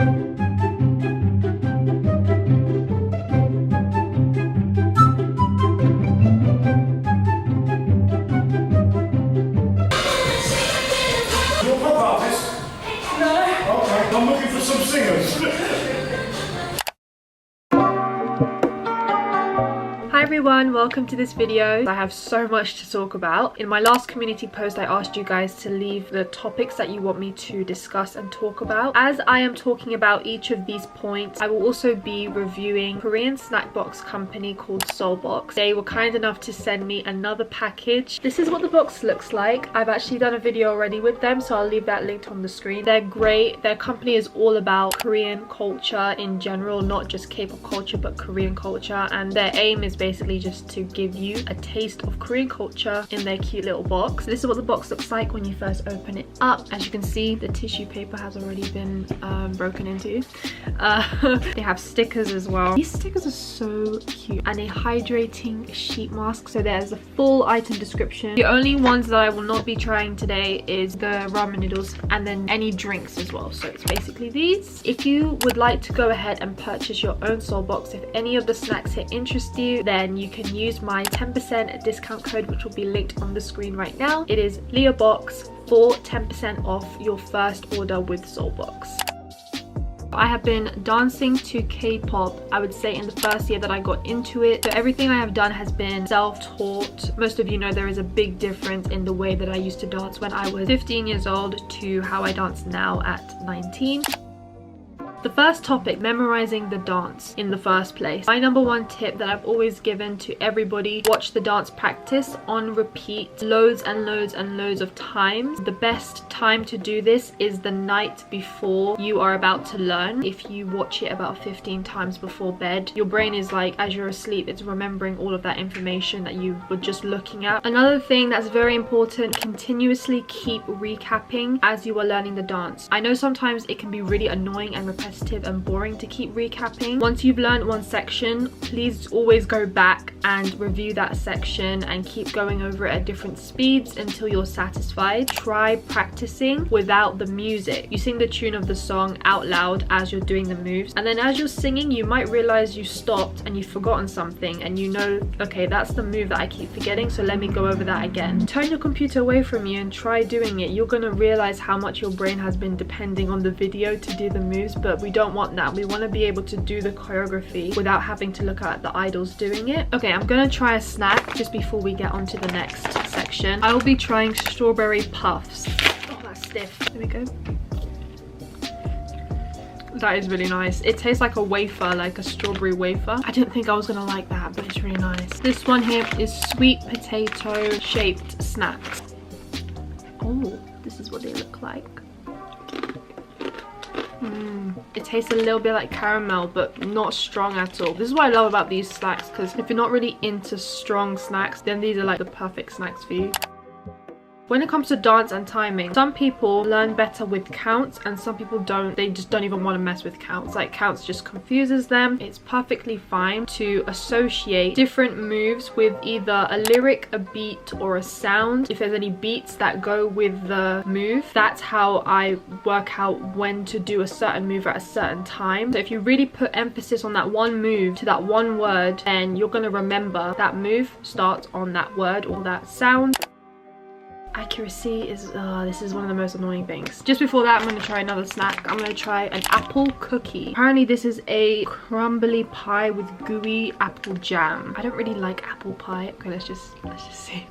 I'm looking for some singers. Hi everyone, welcome to this video. I have so much to talk about. In my last community post, I asked you guys to leave the topics that you want me to discuss and talk about. As I am talking about each of these points, I will also be reviewing Korean snack box company called SeoulBox. They were kind enough to send me another package. This is what the box looks like. I've actually done a video already with them, so I'll leave that linked on the screen. They're great. Their company is all about Korean culture in general, not just K-pop culture, but Korean culture, and their aim is basically just to give you a taste of Korean culture in their cute little box. This is what the box looks like when you first open it up. As you can see, the tissue paper has already been broken into. They have stickers as well. These stickers are so cute, and a hydrating sheet mask. So there's a full item description. The only ones that I will not be trying today is the ramen noodles and then any drinks as well. So it's basically these. If you would like to go ahead and purchase your own SeoulBox, if any of the snacks here interest you, then you can use my 10% discount code, which will be linked on the screen right now. It is LeahBox for 10% off your first order with SeoulBox. I have been dancing to K-pop, I would say, in the first year that I got into it. So everything I have done has been self-taught. Most of you know there is a big difference in the way that I used to dance when I was 15 years old to how I dance now at 19. The first topic, memorizing the dance in the first place. My number one tip that I've always given to everybody: watch the dance practice on repeat loads and loads and loads of times. The best time to do this is the night before you are about to learn. If you watch it about 15 times before bed, your brain is like, as you're asleep, it's remembering all of that information that you were just looking at. Another thing that's very important, continuously keep recapping as you are learning the dance. I know sometimes it can be really annoying and repetitive and boring to keep recapping. Once you've learned one section, please always go back and review that section and keep going over it at different speeds until you're satisfied. Try practicing without the music. You sing the tune of the song out loud as you're doing the moves, and then as you're singing you might realize you stopped and you've forgotten something, and you know, okay, that's the move that I keep forgetting, so let me go over that again. Turn your computer away from you and try doing it. You're gonna realize how much your brain has been depending on the video to do the moves, but we don't want that. We want to be able to do the choreography without having to look at the idols doing it. Okay, I'm gonna try a snack just before we get on to the next section. I will be trying strawberry puffs. Oh, that's stiff. There we go. That is really nice. It tastes like a wafer, like a strawberry wafer. I didn't think I was gonna like that, but it's really nice. This one here is sweet potato shaped snacks. Oh, this is what they look like. It tastes a little bit like caramel, but not strong at all. This is what I love about these snacks, because if you're not really into strong snacks, then these are like the perfect snacks for you. When it comes to dance and timing, some people learn better with counts and some people don't. They just don't even want to mess with counts. Like, counts just confuses them. It's perfectly fine to associate different moves with either a lyric, a beat, or a sound. If there's any beats that go with the move, that's how I work out when to do a certain move at a certain time. So if you really put emphasis on that one move to that one word, then you're going to remember that move starts on that word or that sound. Accuracy is this is one of the most annoying things. Just before that, I'm going to try another snack. I'm going to try an apple cookie. Apparently this is a crumbly pie with gooey apple jam. I don't really like apple pie. Okay, let's just see.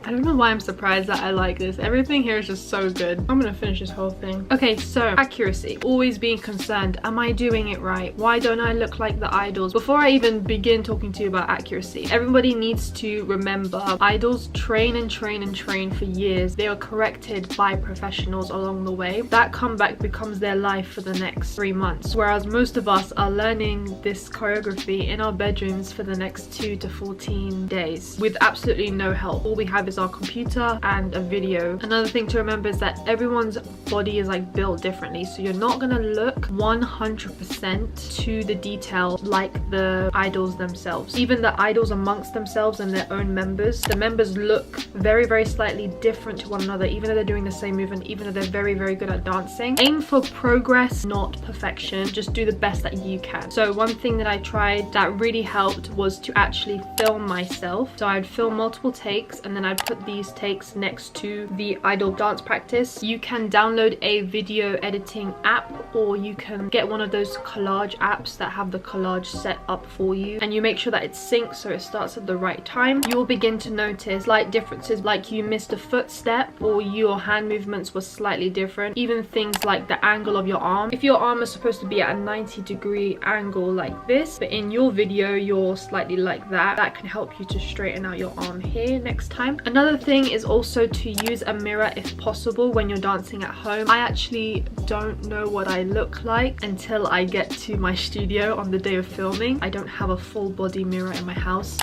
I don't know why I'm surprised that I like this. Everything here is just so good. I'm gonna finish this whole thing. Okay, so accuracy. Always being concerned. Am I doing it right? Why don't I look like the idols? Before I even begin talking to you about accuracy, everybody needs to remember idols train and train and train for years. They are corrected by professionals along the way. That comeback becomes their life for the next 3 months. Whereas most of us are learning this choreography in our bedrooms for the next 2 to 14 days with absolutely no help. All we have is is our computer and a video. Another thing to remember is that everyone's body is like built differently, so you're not gonna look 100% to the detail like the idols themselves. Even the idols amongst themselves and their own members, the members look very slightly different to one another, even though they're doing the same movement, even though they're very good at dancing. Aim for progress, not perfection. Just do the best that you can. So one thing that I tried that really helped was to actually film myself. So I'd film multiple takes and then I'd put these takes next to the idol dance practice. You can download a video editing app, or you can get one of those collage apps that have the collage set up for you, and you make sure that it's synced so it starts at the right time. You'll begin to notice slight differences, like you missed a footstep or your hand movements were slightly different. Even things like the angle of your arm. If your arm is supposed to be at a 90-degree angle like this, but in your video you're slightly like that can help you to straighten out your arm here next time. Another thing is also to use a mirror if possible when you're dancing at home. I actually don't know what I look like until I get to my studio on the day of filming. I don't have a full body mirror in my house.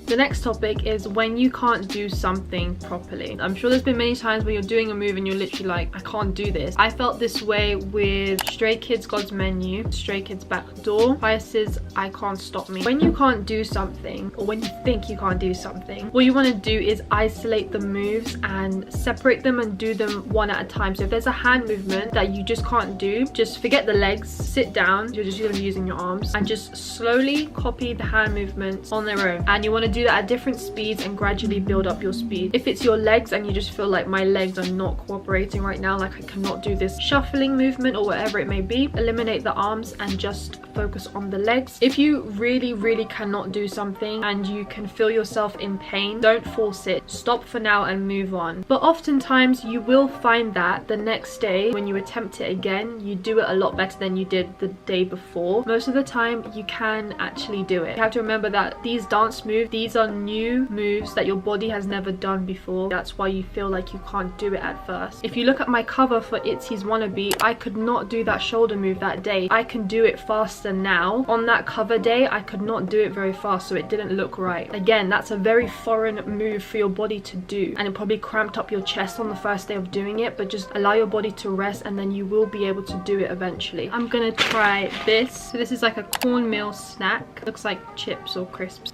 The next topic is when you can't do something properly. I'm sure there's been many times where you're doing a move and you're literally like, I can't do this. I felt this way with Stray Kids God's Menu, Stray Kids Back Door, Bias's I Can't Stop Me. When you can't do something, or when you think you can't do something, what you want to do is isolate the moves and separate them and do them one at a time. So if there's a hand movement that you just can't do, just forget the legs, sit down, you're just going to be using your arms, and just slowly copy the hand movements on their own. And you want to do that at different speeds and gradually build up your speed. If it's your legs and you just feel like my legs are not cooperating right now, like I cannot do this shuffling movement or whatever it may be, eliminate the arms and just focus on the legs. If you really cannot do something and you can feel yourself in pain, don't force it. Stop for now and move on. But oftentimes you will find that the next day when you attempt it again, you do it a lot better than you did the day before. Most of the time you can actually do it. You have to remember that these dance moves, these are new moves that your body has never done before. That's why you feel like you can't do it at first. If you look at my cover for Itzy's Wannabe, I could not do that shoulder move that day. I can do it faster now. On that cover day, I could not do it very fast, so it didn't look right. Again, that's a very foreign move for your body to do, and it probably cramped up your chest on the first day of doing it, but just allow your body to rest and then you will be able to do it eventually. I'm gonna try this. So this is like a cornmeal snack. Looks like chips or crisps.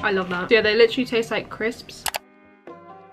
I love that. So yeah, they literally taste like crisps.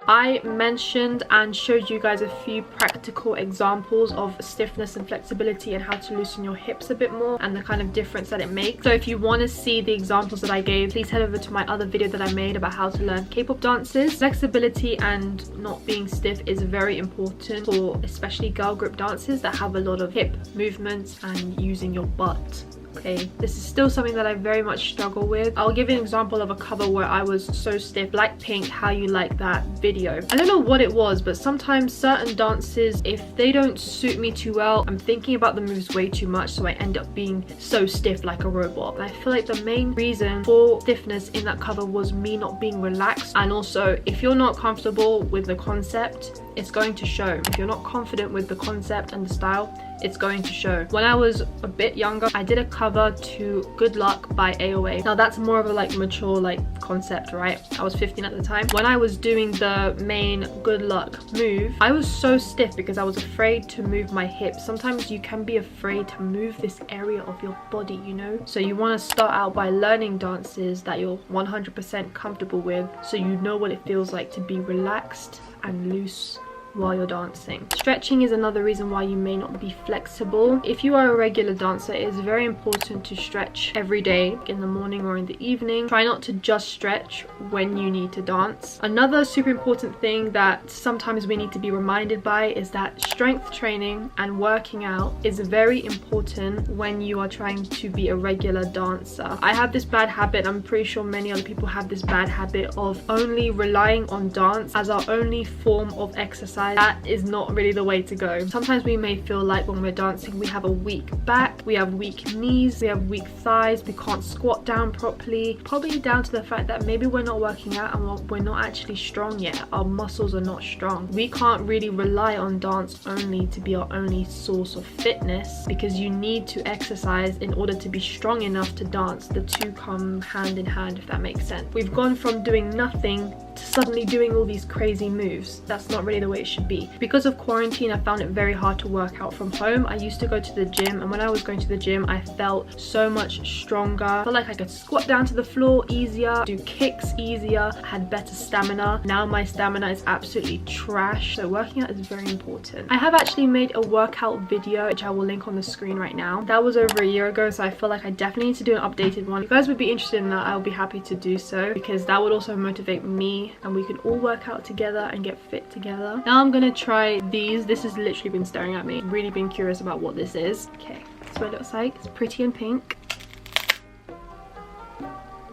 I mentioned and showed you guys a few practical examples of stiffness and flexibility and how to loosen your hips a bit more and the kind of difference that it makes. So if you want to see the examples that I gave, please head over to my other video that I made about how to learn K-pop dances. Flexibility and not being stiff is very important for especially girl group dances that have a lot of hip movements and using your butt. Okay, this is still something that I very much struggle with. I'll give you an example of a cover where I was so stiff. Blackpink, How You Like That video. I don't know what it was, but sometimes certain dances, if they don't suit me too well, I'm thinking about the moves way too much, so I end up being so stiff like a robot. And I feel like the main reason for stiffness in that cover was me not being relaxed. And also, if you're not comfortable with the concept, it's going to show. If you're not confident with the concept and the style, it's going to show. When I was a bit younger, I did a cover to Good Luck by AOA. Now that's more of a like mature like concept, right? I was 15 at the time. When I was doing the main Good Luck move, I was so stiff because I was afraid to move my hips. Sometimes you can be afraid to move this area of your body, you know? So you want to start out by learning dances that you're 100% comfortable with, so you know what it feels like to be relaxed and loose while you're dancing. Stretching is another reason why you may not be flexible. If you are a regular dancer, it is very important to stretch every day, in the morning or in the evening. Try not to just stretch when you need to dance. Another super important thing that sometimes we need to be reminded by is that strength training and working out is very important when you are trying to be a regular dancer. I have this bad habit, I'm pretty sure many other people have this bad habit of only relying on dance as our only form of exercise. That is not really the way to go. Sometimes we may feel like when we're dancing we have a weak back, we have weak knees, we have weak thighs, we can't squat down properly. Probably down to the fact that maybe we're not working out and we're not actually strong yet. Our muscles are not strong. We can't really rely on dance only to be our only source of fitness, because you need to exercise in order to be strong enough to dance. The two come hand in hand, if that makes sense. We've gone from doing nothing to suddenly doing all these crazy moves. That's not really the way it should be. Because of quarantine, I found it very hard to work out from home. I used to go to the gym, and when I was going to the gym, I felt so much stronger. I felt like I could squat down to the floor easier, do kicks easier, I had better stamina. Now my stamina is absolutely trash, so working out is very important. I have actually made a workout video, which I will link on the screen right now. That was over a year ago, so I feel like I definitely need to do an updated one. If you guys would be interested in that, I'll be happy to do so, because that would also motivate me and we can all work out together and get fit together. Now I'm gonna try these. This has literally been staring at me. Really been curious about what this is. Okay, that's what it looks like. It's pretty and pink.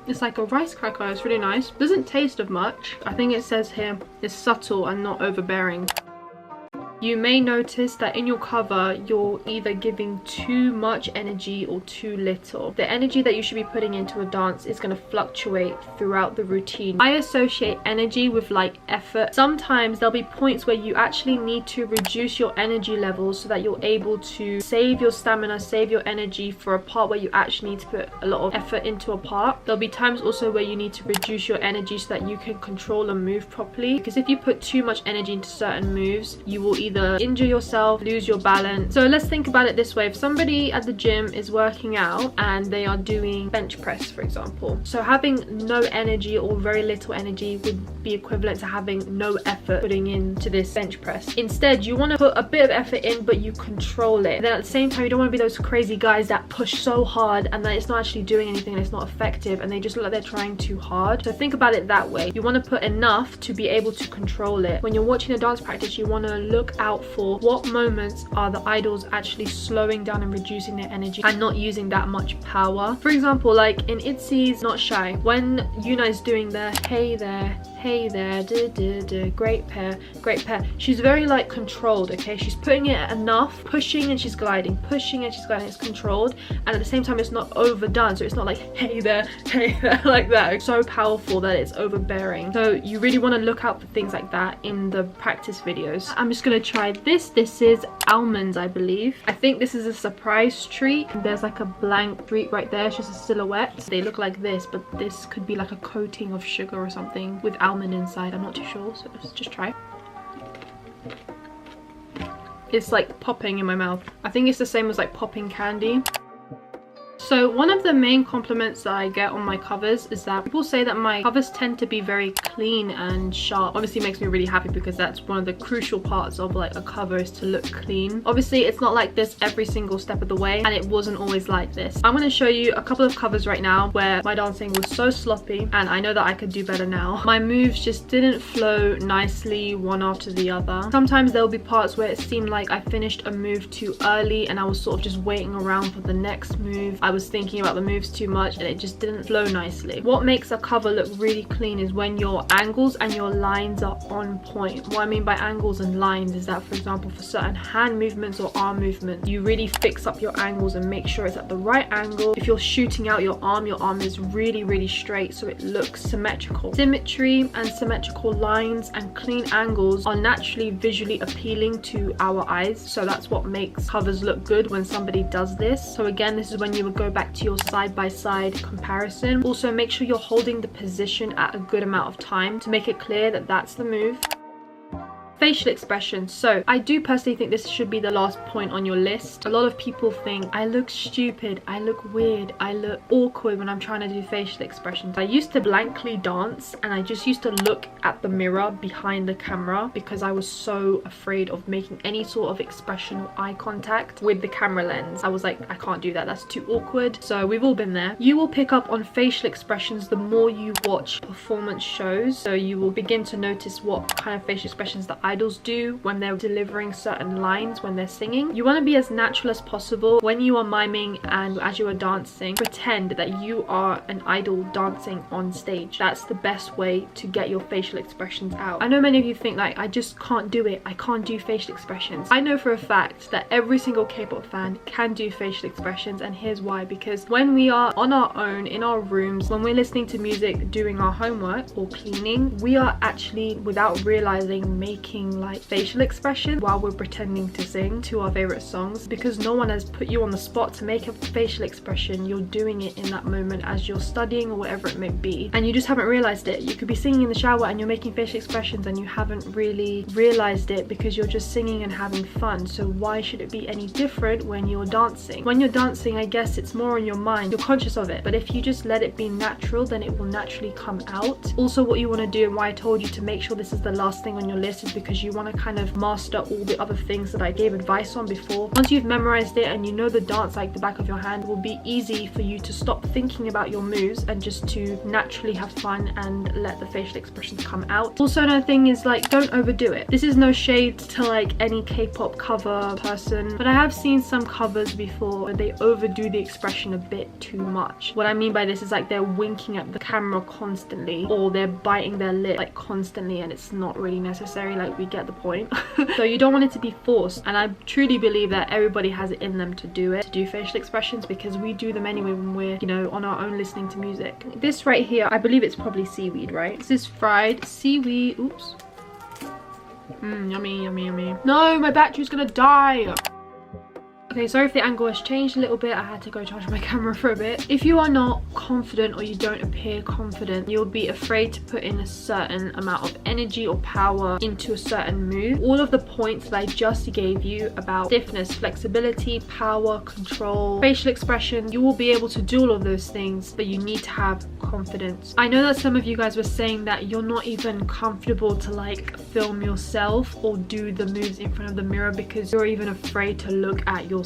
It's like a rice cracker. It's really nice. Doesn't taste of much. I think it says here it's subtle and not overbearing. You may notice that in your cover, you're either giving too much energy or too little. The energy that you should be putting into a dance is going to fluctuate throughout the routine. I associate energy with like effort. Sometimes there'll be points where you actually need to reduce your energy levels so that you're able to save your stamina, save your energy for a part where you actually need to put a lot of effort into a part. There'll be times also where you need to reduce your energy so that you can control and move properly. Because if you put too much energy into certain moves, you will either injure yourself, lose your balance. So let's think about it this way. If somebody at the gym is working out and they are doing bench press, for example, so having no energy or very little energy would be equivalent to having no effort putting into this bench press. Instead, you want to put a bit of effort in, but you control it. And then at the same time, you don't want to be those crazy guys that push so hard and that it's not actually doing anything and it's not effective and they just look like they're trying too hard. So think about it that way. You want to put enough to be able to control it. When you're watching a dance practice, you want to look out for what moments are the idols actually slowing down and reducing their energy and not using that much power. For example, like in ITZY's Not Shy, when Yuna is doing the hey there, great pair, she's very like controlled, okay? She's putting it enough, pushing and she's gliding, it's controlled, and at the same time it's not overdone, so it's not like hey there like that. It's so powerful that it's overbearing. So you really want to look out for things like that in the practice videos. I'm just gonna try this. This is almonds, I believe. I think this is a surprise treat. There's like a blank treat right there. It's just a silhouette. They look like this, but this could be like a coating of sugar or something with almond inside. I'm not too sure, so let's just try. It's like popping in my mouth. I think it's the same as like popping candy. So one of the main compliments that I get on my covers is that people say that my covers tend to be very clean and sharp. Obviously it makes me really happy because that's one of the crucial parts of like a cover, is to look clean. Obviously it's not like this every single step of the way, and it wasn't always like this. I'm going to show you a couple of covers right now where my dancing was so sloppy and I know that I could do better now. My moves just didn't flow nicely one after the other. Sometimes there'll be parts where it seemed like I finished a move too early and I was sort of just waiting around for the next move. I was thinking about the moves too much and it just didn't flow nicely. What makes a cover look really clean is when your angles and your lines are on point. What I mean by angles and lines is that, for example, for certain hand movements or arm movements, you really fix up your angles and make sure it's at the right angle. If you're shooting out your arm is really straight so it looks symmetrical. Symmetry and symmetrical lines and clean angles are naturally visually appealing to our eyes, so that's what makes covers look good when somebody does this. So again, this is when you would go back to your side-by-side comparison. Also, make sure you're holding the position at a good amount of time to make it clear that that's the move. Facial expressions. So I do personally think this should be the last point on your list. A lot of people think I look stupid, I look weird, I look awkward when I'm trying to do facial expressions. I used to blankly dance and I just used to look at the mirror behind the camera because I was so afraid of making any sort of expression or eye contact with the camera lens. I was like, I can't do that, that's too awkward. So we've all been there. You will pick up on facial expressions the more you watch performance shows. So you will begin to notice what kind of facial expressions the idols do when they're delivering certain lines, when they're singing. You want to be as natural as possible when you are miming and as you are dancing. Pretend that you are an idol dancing on stage. That's the best way to get your facial expressions out. I know many of you think like, I just can't do it, I can't do facial expressions. I know for a fact that every single K-pop fan can do facial expressions, and here's why. Because when we are on our own in our rooms, when we're listening to music, doing our homework or cleaning, we are actually, without realizing, making making like facial expressions while we're pretending to sing to our favorite songs, because no one has put you on the spot to make a facial expression. You're doing it in that moment as you're studying or whatever it may be, and you just haven't realized it. You could be singing in the shower and you're making facial expressions and you haven't really realized it because you're just singing and having fun. So why should it be any different when you're dancing? When you're dancing, I guess it's more on your mind, you're conscious of it, but if you just let it be natural, then it will naturally come out. Also, what you want to do, and why I told you to make sure this is the last thing on your list, is because you want to kind of master all the other things that I gave advice on before. Once you've memorized it and you know the dance like the back of your hand, it will be easy for you to stop thinking about your moves and just to naturally have fun and let the facial expressions come out. Also, another thing is, like, don't overdo it. This is no shade to like any K-pop cover person, but I have seen some covers before where they overdo the expression a bit too much. What I mean by this is like they're winking at the camera constantly, or they're biting their lip like constantly, and it's not really necessary. Like, we get the point. So you don't want it to be forced, and I truly believe that everybody has it in them to do it, to do facial expressions, because we do them anyway when we're, you know, on our own listening to music. This right here, I believe it's probably seaweed, right? This is fried seaweed. Oops. Yummy, yummy, yummy. No, my battery's gonna die. Okay, sorry if the angle has changed a little bit. I had to go charge my camera for a bit. If you are not confident, or you don't appear confident, you'll be afraid to put in a certain amount of energy or power into a certain move. All of the points that I just gave you about stiffness, flexibility, power, control, facial expression, you will be able to do all of those things, but you need to have confidence. I know that some of you guys were saying that you're not even comfortable to like film yourself or do the moves in front of the mirror because you're even afraid to look at yourself.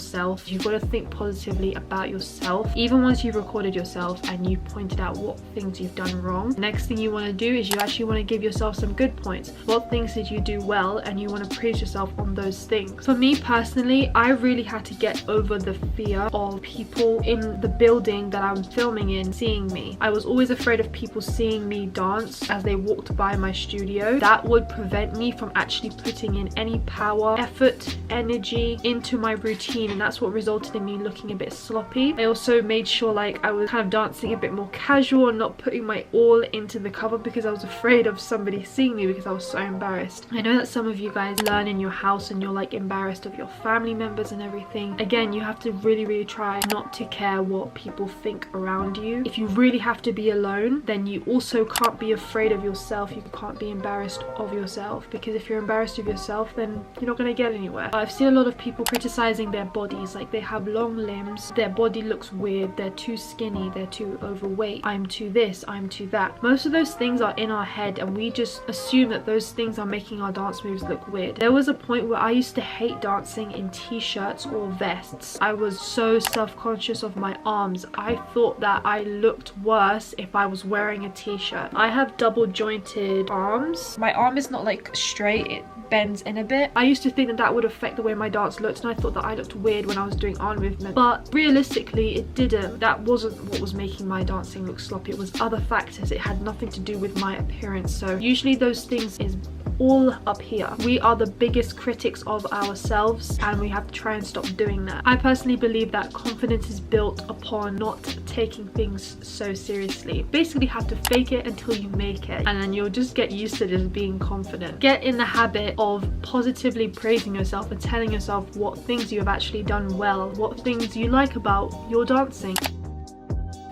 You've got to think positively about yourself. Even once you've recorded yourself and you pointed out what things you've done wrong, next thing you want to do is you actually want to give yourself some good points. What things did you do well, and you want to praise yourself on those things. For me personally, I really had to get over the fear of people in the building that I'm filming in seeing me. I was always afraid of people seeing me dance as they walked by my studio. That would prevent me from actually putting in any power, effort, energy into my routine, and that's what resulted in me looking a bit sloppy. I also made sure like I was kind of dancing a bit more casual and not putting my all into the cover because I was afraid of somebody seeing me because I was so embarrassed. I know that some of you guys learn in your house and you're like embarrassed of your family members and everything. Again, you have to really try not to care what people think around you. If you really have to be alone, then you also can't be afraid of yourself. You can't be embarrassed of yourself, because if you're embarrassed of yourself, then you're not going to get anywhere. I've seen a lot of people criticizing their bodies, like they have long limbs, their body looks weird, they're too skinny, they're too overweight, I'm too this, I'm too that. Most of those things are in our head, and we just assume that those things are making our dance moves look weird. There was a point where I used to hate dancing in t-shirts or vests. I was so self-conscious of my arms. I thought that I looked worse if I was wearing a t-shirt. I have double jointed arms. My arm is not like straight, it bends in a bit. I used to think that that would affect the way my dance looked, and I thought that I looked weird when I was doing arm movement, but realistically it didn't. That wasn't what was making my dancing look sloppy. It was other factors. It had nothing to do with my appearance. So usually those things is all up here. We are the biggest critics of ourselves, and we have to try and stop doing that. I personally believe that confidence is built upon not taking things so seriously. Basically have to fake it until you make it, and then you'll just get used to just being confident. Get in the habit of positively praising yourself and telling yourself what things you have actually done well, what things you like about your dancing.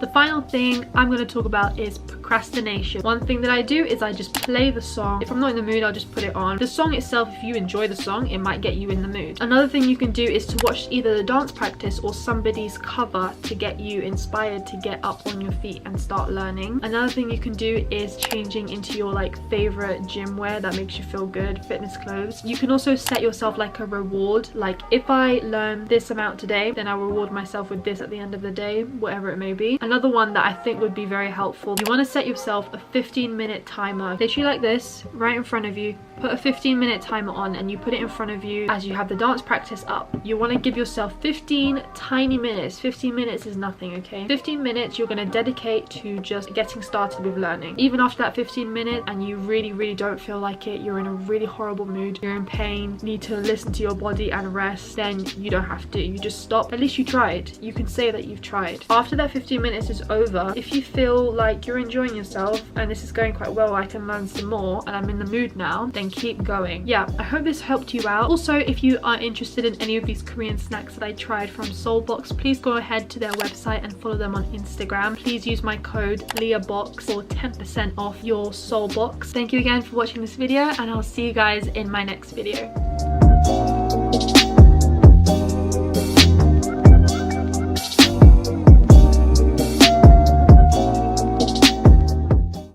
The final thing I'm going to talk about is procrastination. One thing that I do is I just play the song. If I'm not in the mood, I'll just put it on. The song itself, if you enjoy the song, it might get you in the mood. Another thing you can do is to watch either the dance practice or somebody's cover to get you inspired to get up on your feet and start learning. Another thing you can do is changing into your like favorite gym wear that makes you feel good, fitness clothes. You can also set yourself like a reward, like if I learn this amount today, then I'll reward myself with this at the end of the day, whatever it may be. Another one that I think would be very helpful, you want to set yourself a 15-minute timer, literally like this, right in front of you. Put a 15-minute timer on and you put it in front of you as you have the dance practice up. You want to give yourself 15 tiny minutes. 15 minutes is nothing, okay? 15 minutes you're going to dedicate to just getting started with learning. Even after that 15 minutes and you really don't feel like it, you're in a really horrible mood, you're in pain, need to listen to your body and rest, then you don't have to. You just stop. At least you tried. You can say that you've tried. After that 15 minutes minutes is over, if you feel like you're enjoying yourself and this is going quite well, I can learn some more and I'm in the mood now, then keep going. Yeah, I hope this helped you out. Also, if you are interested in any of these Korean snacks that I tried from SeoulBox, please go ahead to their website and follow them on Instagram. Please use my code LEAHBOX for 10% off your SeoulBox. Thank you again for watching this video, and I'll see you guys in my next video.